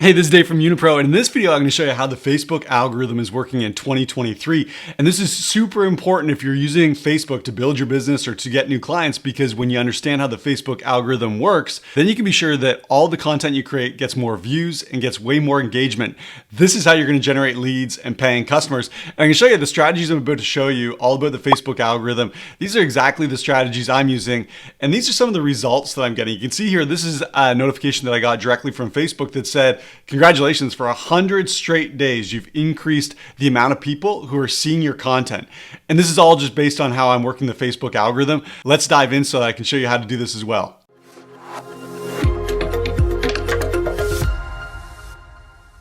Hey, this is Dave from Unipro, and in this video, I'm going to show you how the Facebook algorithm is working in 2023. And this is super important if you're using Facebook to build your business or to get new clients, because when you understand how the Facebook algorithm works, then you can be sure that all the content you create gets more views and gets way more engagement. This is how you're going to generate leads and paying customers. And I'm going to show you the strategies I'm about to show you all about the Facebook algorithm. These are exactly the strategies I'm using, and these are some of the results that I'm getting. You can see here, this is a notification that I got directly from Facebook that said, congratulations, for 100 straight days, you've increased the amount of people who are seeing your content. And this is all just based on how I'm working the Facebook algorithm. Let's dive in so that I can show you how to do this as well.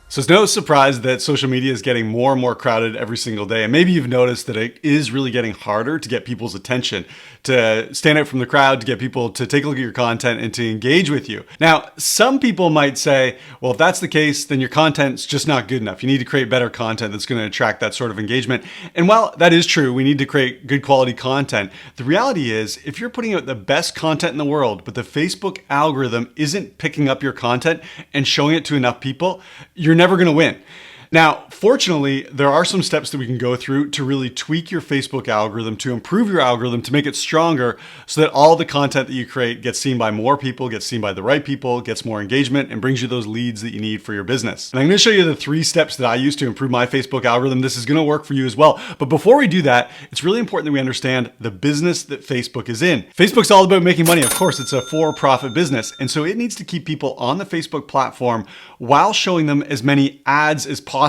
So it's no surprise that social media is getting more and more crowded every single day. And maybe you've noticed that it is really getting harder to get people's attention, to stand out from the crowd, to get people to take a look at your content and to engage with you. Now, some people might say, well, if that's the case, then your content's just not good enough. You need to create better content that's going to attract that sort of engagement. And while that is true, we need to create good quality content. The reality is, if you're putting out the best content in the world, but the Facebook algorithm isn't picking up your content and showing it to enough people, you're never going to win. Now, fortunately, there are some steps that we can go through to really tweak your Facebook algorithm, to improve your algorithm, to make it stronger so that all the content that you create gets seen by more people, gets seen by the right people, gets more engagement, and brings you those leads that you need for your business. And I'm going to show you the 3 steps that I use to improve my Facebook algorithm. This is going to work for you as well. But before we do that, it's really important that we understand the business that Facebook is in. Facebook's all about making money. Of course, it's a for-profit business. And so it needs to keep people on the Facebook platform while showing them as many ads as possible.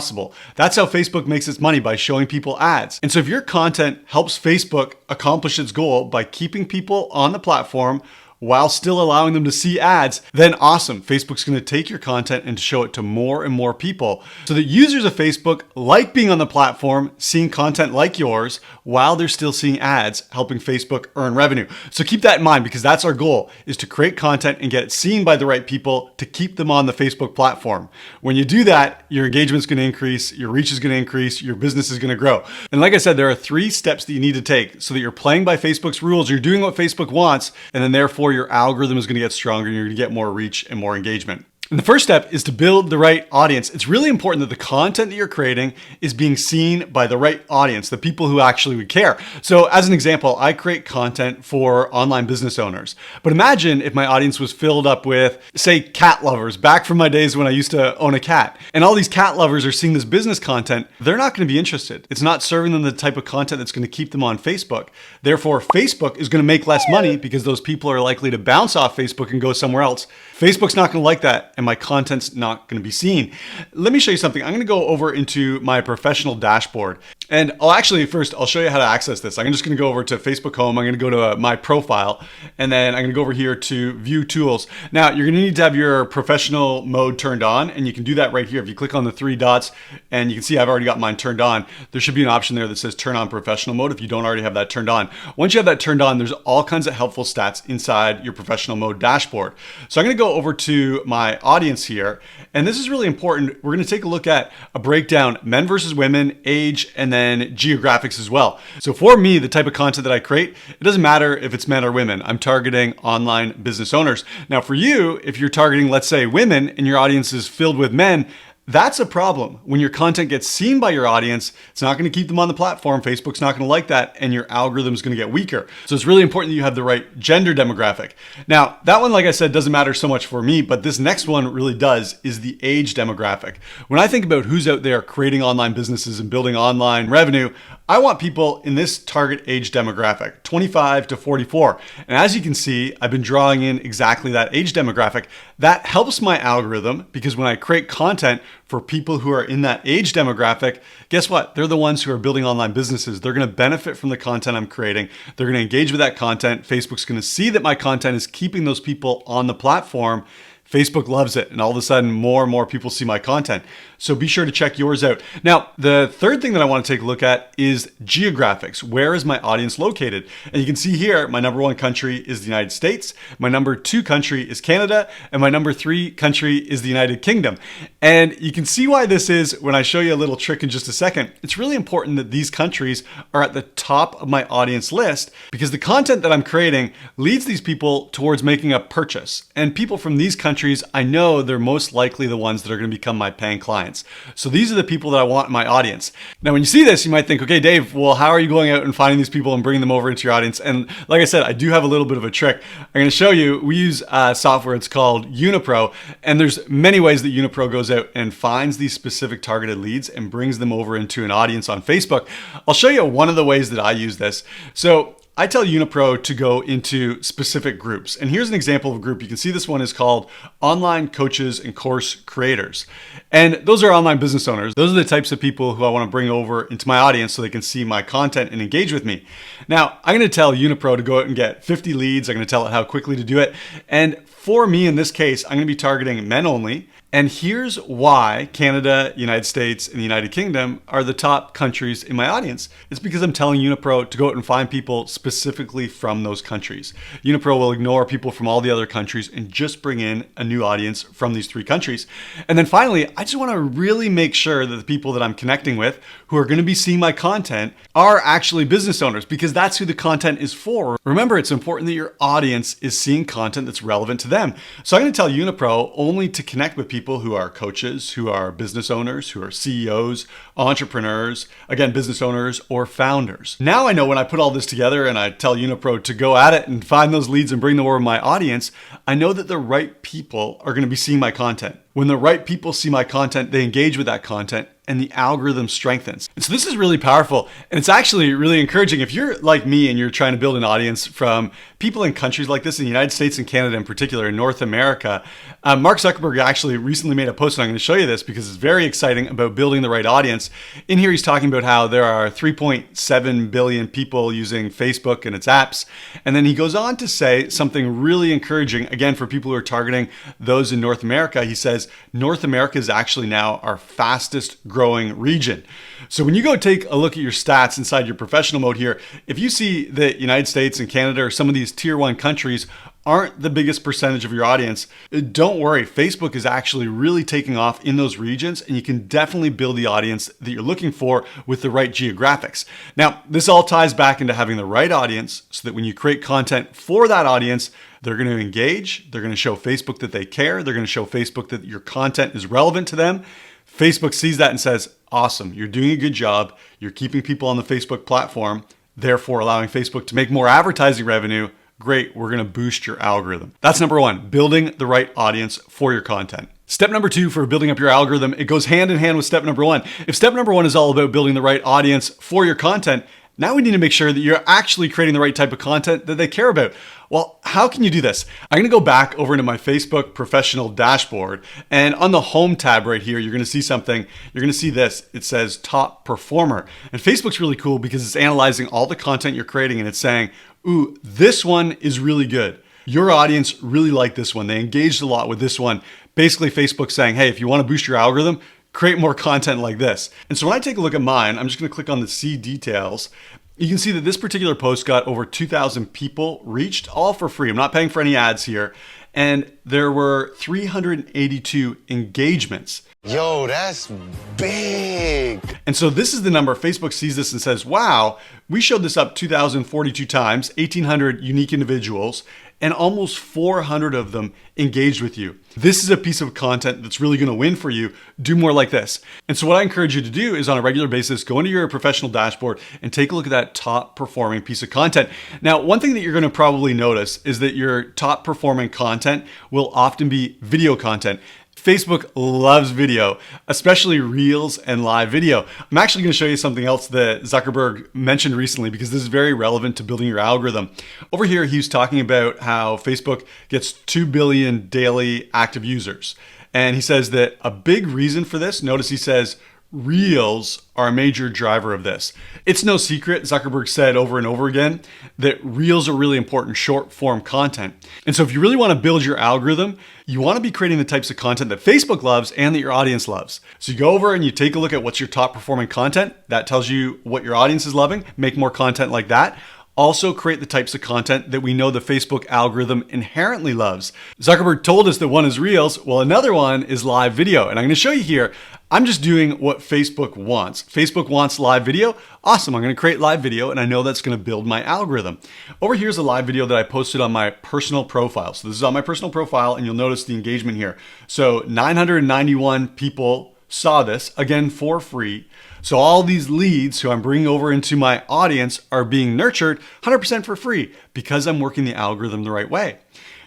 That's how Facebook makes its money, by showing people ads. And so if your content helps Facebook accomplish its goal by keeping people on the platform while still allowing them to see ads, then awesome. Facebook's going to take your content and show it to more and more people so that users of Facebook like being on the platform, seeing content like yours while they're still seeing ads, helping Facebook earn revenue. So keep that in mind, because that's our goal, is to create content and get it seen by the right people to keep them on the Facebook platform. When you do that, your engagement's going to increase, your reach is going to increase, your business is going to grow. And like I said, there are 3 steps that you need to take so that you're playing by Facebook's rules, you're doing what Facebook wants, and then therefore your algorithm is going to get stronger and you're going to get more reach and more engagement. And the first step is to build the right audience. It's really important that the content that you're creating is being seen by the right audience, the people who actually would care. So as an example, I create content for online business owners. But imagine if my audience was filled up with, say, cat lovers, back from my days when I used to own a cat. And all these cat lovers are seeing this business content. They're not going to be interested. It's not serving them the type of content that's going to keep them on Facebook. Therefore, Facebook is going to make less money because those people are likely to bounce off Facebook and go somewhere else. Facebook's not going to like that, and my content's not going to be seen. Let me show you something. I'm going to go over into my professional dashboard, and I'll show you how to access this. I'm just going to go over to Facebook Home. I'm going to go to my profile, and then I'm going to go over here to View Tools. Now, you're going to need to have your professional mode turned on, and you can do that right here. If you click on the 3 dots, and you can see I've already got mine turned on, there should be an option there that says Turn on Professional Mode if you don't already have that turned on. Once you have that turned on, there's all kinds of helpful stats inside your professional mode dashboard. So I'm going to go over to my audience here, and this is really important. We're going to take a look at a breakdown, men versus women, age, and then geographics as well. So for me, the type of content that I create, it doesn't matter if it's men or women. I'm targeting online business owners. Now for you, if you're targeting, let's say, women and your audience is filled with men, that's a problem. When your content gets seen by your audience, it's not going to keep them on the platform. Facebook's not going to like that, and your algorithm is going to get weaker. So it's really important that you have the right gender demographic. Now, that one, like I said, doesn't matter so much for me, but this next one really does, is the age demographic. When I think about who's out there creating online businesses and building online revenue, I want people in this target age demographic, 25 to 44. And as you can see, I've been drawing in exactly that age demographic. That helps my algorithm, because when I create content for people who are in that age demographic, guess what? They're the ones who are building online businesses. They're going to benefit from the content I'm creating. They're going to engage with that content. Facebook's going to see that my content is keeping those people on the platform. Facebook loves it, and all of a sudden more and more people see my content. So be sure to check yours out. Now, the third thing that I want to take a look at is geographics. Where is my audience located? And you can see here, my number 1 country is the United States, my number 2 country is Canada, and my number 3 country is the United Kingdom. And you can see why this is when I show you a little trick in just a second. It's really important that these countries are at the top of my audience list, because the content that I'm creating leads these people towards making a purchase. And people from these countries countries, I know they're most likely the ones that are going to become my paying clients. So these are the people that I want in my audience. Now, when you see this, you might think, okay, Dave, well, how are you going out and finding these people and bringing them over into your audience? And like I said, I do have a little bit of a trick. I'm going to show you. We use software. It's called Unipro. And there's many ways that Unipro goes out and finds these specific targeted leads and brings them over into an audience on Facebook. I'll show you one of the ways that I use this. So I tell Unipro to go into specific groups. And here's an example of a group. You can see this one is called Online Coaches and Course Creators. And those are online business owners. Those are the types of people who I want to bring over into my audience so they can see my content and engage with me. Now, I'm going to tell Unipro to go out and get 50 leads. I'm going to tell it how quickly to do it. And for me, in this case, I'm going to be targeting men only. And here's why Canada, United States, and the United Kingdom are the top countries in my audience. It's because I'm telling Unipro to go out and find people specifically from those countries. Unipro will ignore people from all the other countries and just bring in a new audience from these 3 countries. And then finally, I just want to really make sure that the people that I'm connecting with who are going to be seeing my content are actually business owners, because that's who the content is for. Remember, it's important that your audience is seeing content that's relevant to them. So I'm going to tell Unipro only to connect with people who are coaches, who are business owners, who are CEOs, entrepreneurs, again, business owners or founders. Now I know when I put all this together and I tell Unipro to go at it and find those leads and bring them over to my audience, I know that the right people are going to be seeing my content. When the right people see my content, they engage with that content and the algorithm strengthens. And so this is really powerful. And it's actually really encouraging. If you're like me and you're trying to build an audience from people in countries like this, in the United States and Canada in particular, in North America, Mark Zuckerberg actually recently made a post, and I'm going to show you this because it's very exciting about building the right audience. In here, he's talking about how there are 3.7 billion people using Facebook and its apps. And then he goes on to say something really encouraging, again, for people who are targeting those in North America. He says, North America is actually now our fastest growing region. So when you go take a look at your stats inside your professional mode here, if you see that United States and Canada or some of these tier 1 countries aren't the biggest percentage of your audience, don't worry. Facebook is actually really taking off in those regions, and you can definitely build the audience that you're looking for with the right geographics. Now, this all ties back into having the right audience so that when you create content for that audience, they're going to engage, they're going to show Facebook that they care, they're going to show Facebook that your content is relevant to them. Facebook sees that and says, awesome, you're doing a good job, you're keeping people on the Facebook platform, therefore allowing Facebook to make more advertising revenue. Great, we're going to boost your algorithm. That's number 1, building the right audience for your content. Step number 2 for building up your algorithm, it goes hand in hand with step number 1. If step number 1 is all about building the right audience for your content, now we need to make sure that you're actually creating the right type of content that they care about. Well, how can you do this? I'm going to go back over into my Facebook professional dashboard, and on the home tab right here, you're going to see something. You're going to see this. It says top performer. And Facebook's really cool because it's analyzing all the content you're creating and it's saying, ooh, this one is really good. Your audience really liked this one. They engaged a lot with this one. Basically, Facebook's saying, hey, if you want to boost your algorithm, create more content like this. And so when I take a look at mine, I'm just going to click on the see details. You can see that this particular post got over 2,000 people reached, all for free. I'm not paying for any ads here. And there were 382 engagements. Yo, that's big. And so this is the number. Facebook sees this and says, wow, we showed this up 2,042 times, 1,800 unique individuals, and almost 400 of them engaged with you. This is a piece of content that's really going to win for you. Do more like this. And so what I encourage you to do is on a regular basis, go into your professional dashboard and take a look at that top performing piece of content. Now, one thing that you're going to probably notice is that your top performing content will often be video content. Facebook loves video, especially Reels and live video. I'm actually going to show you something else that Zuckerberg mentioned recently because this is very relevant to building your algorithm. Over here, he was talking about how Facebook gets 2 billion daily active users. And he says that a big reason for this, notice he says, Reels are a major driver of this. It's no secret, Zuckerberg said over and over again, that Reels are really important short form content. And so if you really want to build your algorithm, you want to be creating the types of content that Facebook loves and that your audience loves. So you go over and you take a look at what's your top performing content. That tells you what your audience is loving. Make more content like that. Also create the types of content that we know the Facebook algorithm inherently loves. Zuckerberg told us that one is Reels, well, another one is live video. And I'm gonna show you here, I'm just doing what Facebook wants. Facebook wants live video. Awesome, I'm gonna create live video and I know that's gonna build my algorithm. Over here's a live video that I posted on my personal profile. So this is on my personal profile and you'll notice the engagement here. So 991 people saw this, again, for free. So all these leads who I'm bringing over into my audience are being nurtured 100% for free because I'm working the algorithm the right way.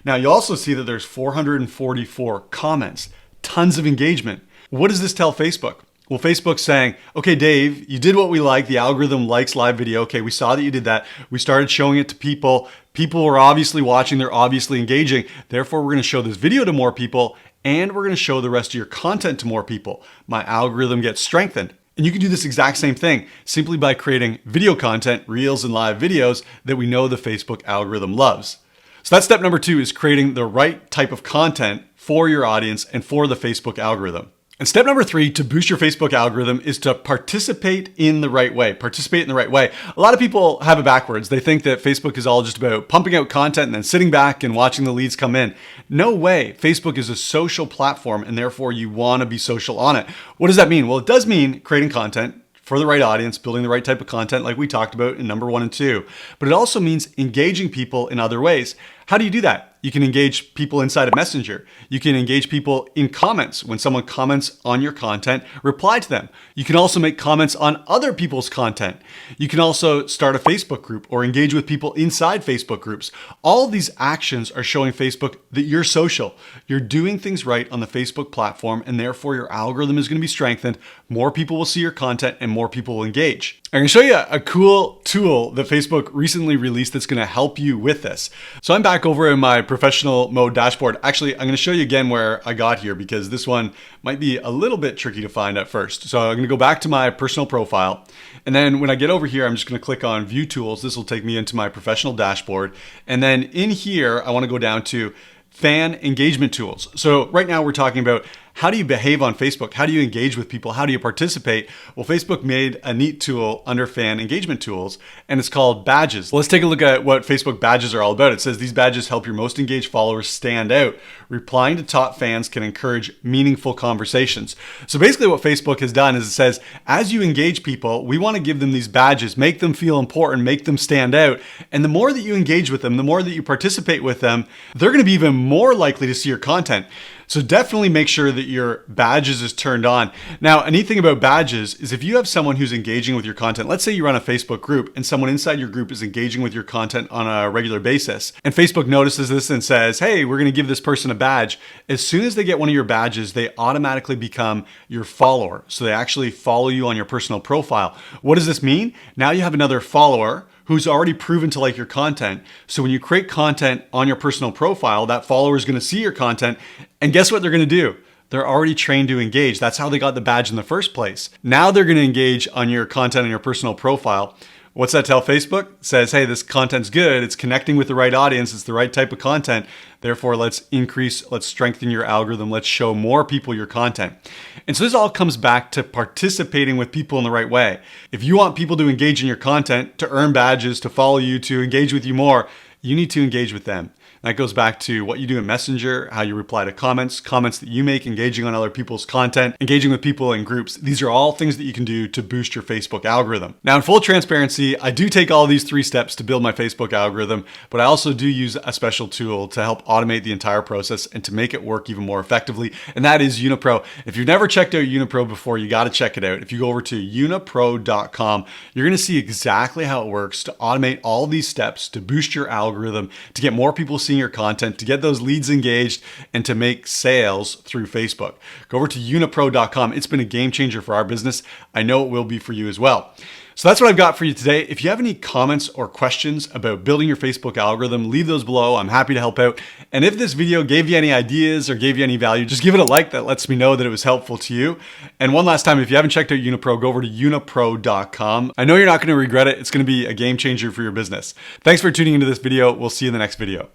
Now you'll also see that there's 444 comments, tons of engagement. What does this tell Facebook? Well, Facebook's saying, okay, Dave, you did what we like. The algorithm likes live video. Okay, we saw that you did that. We started showing it to people. People are obviously watching. They're obviously engaging. Therefore, we're going to show this video to more people and we're going to show the rest of your content to more people. My algorithm gets strengthened. And you can do this exact same thing simply by creating video content, Reels and live videos that we know the Facebook algorithm loves. So that's step number 2, is creating the right type of content for your audience and for the Facebook algorithm. And step number 3 to boost your Facebook algorithm is to participate in the right way. Participate in the right way. A lot of people have it backwards. They think that Facebook is all just about pumping out content and then sitting back and watching the leads come in. No way. Facebook is a social platform and therefore you want to be social on it. What does that mean? Well, it does mean creating content for the right audience, building the right type of content like we talked about in number 1 and 2. But it also means engaging people in other ways. How do you do that? You can engage people inside of Messenger. You can engage people in comments. When someone comments on your content, reply to them. You can also make comments on other people's content. You can also start a Facebook group or engage with people inside Facebook groups. All of these actions are showing Facebook that you're social. You're doing things right on the Facebook platform and therefore your algorithm is going to be strengthened. More people will see your content and more people will engage. I'm going to show you a cool tool that Facebook recently released that's going to help you with this. So I'm back over in my professional mode dashboard. Actually, I'm going to show you again where I got here because this one might be a little bit tricky to find at first. So I'm going to go back to my personal profile. And then when I get over here, I'm just going to click on View Tools. This will take me into my professional dashboard. And then in here, I want to go down to Fan Engagement Tools. So right now we're talking about how do you behave on Facebook? How do you engage with people? How do you participate? Well, Facebook made a neat tool under Fan Engagement Tools, and it's called Badges. Let's take a look at what Facebook Badges are all about. It says these badges help your most engaged followers stand out. Replying to top fans can encourage meaningful conversations. So basically what Facebook has done is it says, as you engage people, we want to give them these badges, make them feel important, make them stand out. And the more that you engage with them, the more that you participate with them, they're going to be even more likely to see your content. So definitely make sure that your badges is turned on. Now, a neat thing about badges is if you have someone who's engaging with your content, let's say you run a Facebook group and someone inside your group is engaging with your content on a regular basis, and Facebook notices this and says, hey, we're going to give this person a badge. As soon as they get one of your badges, they automatically become your follower. So they actually follow you on your personal profile. What does this mean? Now you have another follower who's already proven to like your content. So when you create content on your personal profile, that follower is going to see your content. And guess what they're going to do? They're already trained to engage. That's how they got the badge in the first place. Now they're going to engage on your content on your personal profile. What's that tell Facebook? It says, hey, this content's good. It's connecting with the right audience. It's the right type of content. Therefore, let's strengthen your algorithm. Let's show more people your content. And so this all comes back to participating with people in the right way. If you want people to engage in your content, to earn badges, to follow you, to engage with you more, you need to engage with them. That goes back to what you do in Messenger, how you reply to comments that you make, engaging on other people's content, engaging with people in groups. These are all things that you can do to boost your Facebook algorithm. Now, in full transparency, I do take all these 3 steps to build my Facebook algorithm, but I also do use a special tool to help automate the entire process and to make it work even more effectively, and that is Unipro. If you've never checked out Unipro before, you got to check it out. If you go over to unipro.com, you're going to see exactly how it works to automate all these steps to boost your algorithm, to get more people seeing your content, to get those leads engaged, and to make sales through Facebook. Go over to unipro.com. It's been a game changer for our business. I know it will be for you as well. So that's what I've got for you today. If you have any comments or questions about building your Facebook algorithm, leave those below. I'm happy to help out. And if this video gave you any ideas or gave you any value, just give it a like. That lets me know that it was helpful to you. And one last time, if you haven't checked out Unipro, go over to unipro.com. I know you're not going to regret it. It's going to be a game changer for your business. Thanks for tuning into this video. We'll see you in the next video.